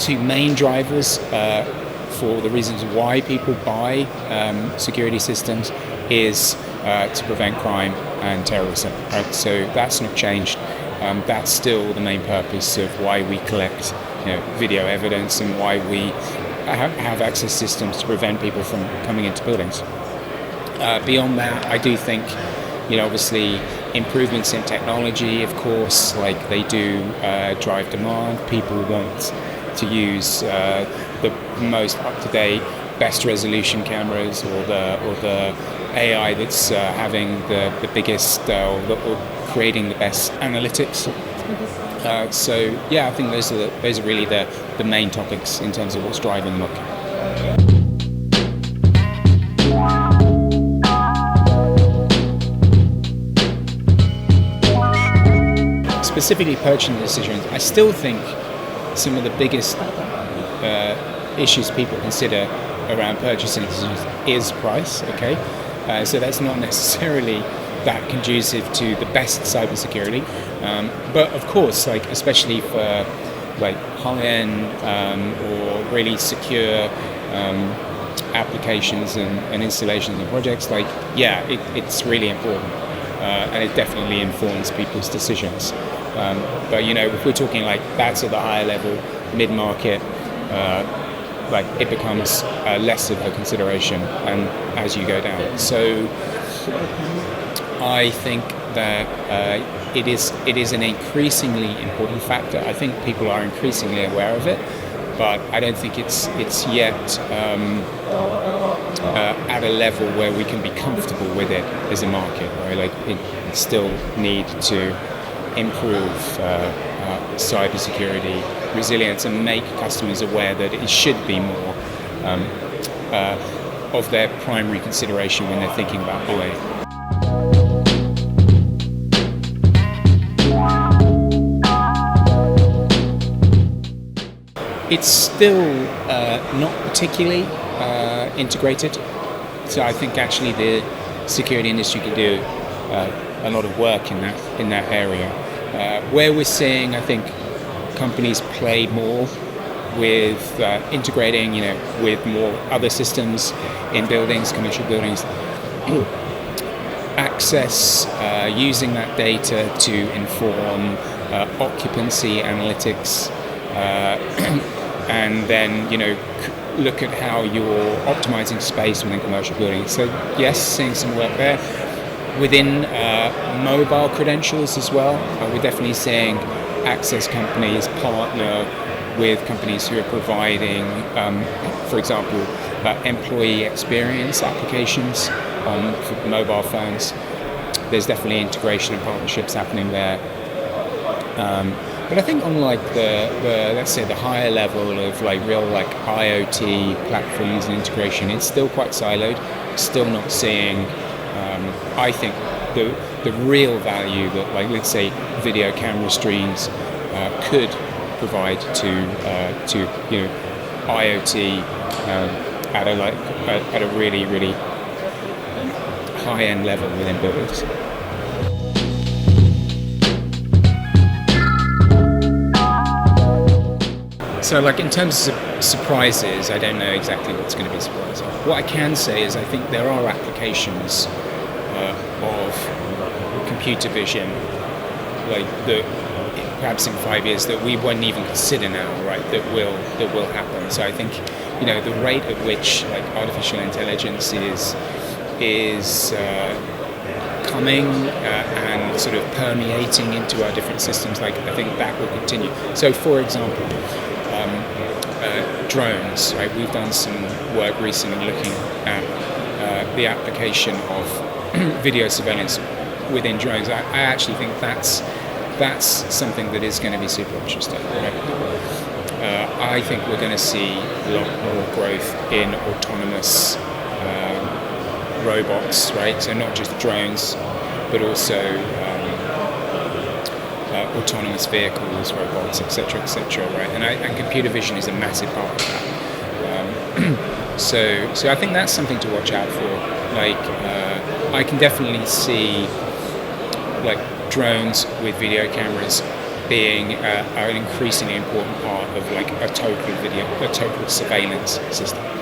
two main drivers for the reasons why people buy security systems is to prevent crime and terrorism. Right? So that's not changed. That's still the main purpose of why we collect video evidence and why we have access systems to prevent people from coming into buildings. Beyond that, I do think, obviously improvements in technology, of course, like they do drive demand. People want to use the most up-to-date, best resolution cameras, or the AI that's having the biggest or creating the best analytics. So I think those are really the main topics in terms of what's driving the market. Specifically purchasing decisions, I still think some of the biggest issues people consider around purchasing decisions is price. Okay, so that's not necessarily that conducive to the best cybersecurity, but of course, especially for high-end or really secure applications and installations and projects, it's really important, and it definitely informs people's decisions. But if we're talking that's at the higher level, mid-market, it becomes less of a consideration and as you go down. So I think that it is an increasingly important factor. I think people are increasingly aware of it, but I don't think it's yet at a level where we can be comfortable with it as a market. Right? It still need to improve cybersecurity resilience and make customers aware that it should be more of their primary consideration when they're thinking about buying. It's still not particularly integrated, so I think actually the security industry can do a lot of work in that area. Where we're seeing, I think, companies play more with integrating, with more other systems in buildings, commercial buildings, access, using that data to inform occupancy analytics, and then look at how you're optimizing space within commercial buildings. So yes, seeing some work there. Within mobile credentials as well, we're definitely seeing access companies partner with companies who are providing, for example, employee experience applications for mobile phones. There's definitely integration and partnerships happening there. But I think on the let's say the higher level of real IoT platforms and integration, it's still quite siloed. Still not seeing. I think the real value that let's say video camera streams could provide to IoT at a really really high end level within buildings. So in terms of surprises, I don't know exactly what's going to be surprising. What I can say is I think there are applications of computer vision that perhaps in 5 years that we won't even consider now, right? That will happen. So I think the rate at which artificial intelligence is coming and sort of permeating into our different systems, I think that will continue. So for example, drones, right? We've done some work recently looking at the application of video surveillance within drones. I actually think that's something that is going to be super interesting. Right? I think we're going to see a lot more growth in autonomous robots, right? So not just drones, but also autonomous vehicles, robots, etc., right? And computer vision is a massive part of that. So I think that's something to watch out for. I can definitely see drones with video cameras being an increasingly important part of like a total surveillance system.